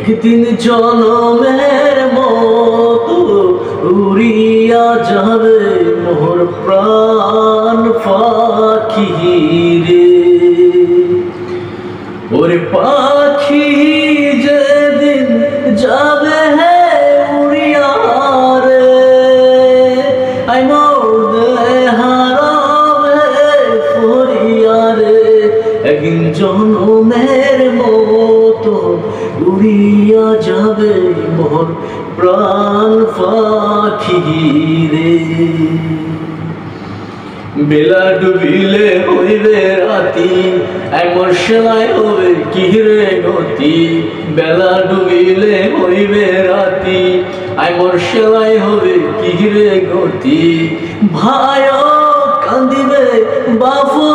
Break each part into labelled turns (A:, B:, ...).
A: একদিন জনমের মতো উড়িয়া যাবে মোর প্রাণ পাখি রে। ওরে পাখি যেদিন যাবে হে উড়িয়া রে, আই মোর হারাবে ফরিয়া রে। একদিন জনমের মতো উড়িয়া যাবে মোর প্রাণ পাখি রে। বেলা ডুবিলে হইবে রাতি, এমন সেলাই হবে কি রে গতি। বেলা ডুবিলে হইবে রাতি, এমন সেলাই হবে কি রে গতি। ভাইও কান্দিবে বাপও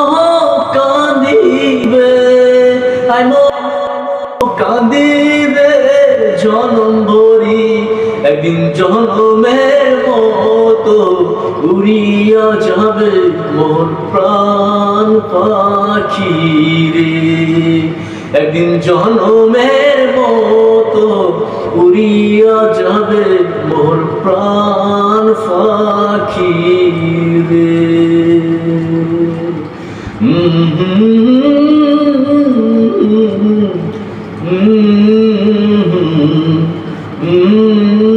A: কান্দিবে, কান্দিবে জনম ভরি। একদিন জনমের মতো উড়িয়া যাবে মোর প্রাণ পাখি রে। একদিন জনমের মতো উড়িয়া যাবে মোর প্রাণ পাখি রে। Mm-hmm.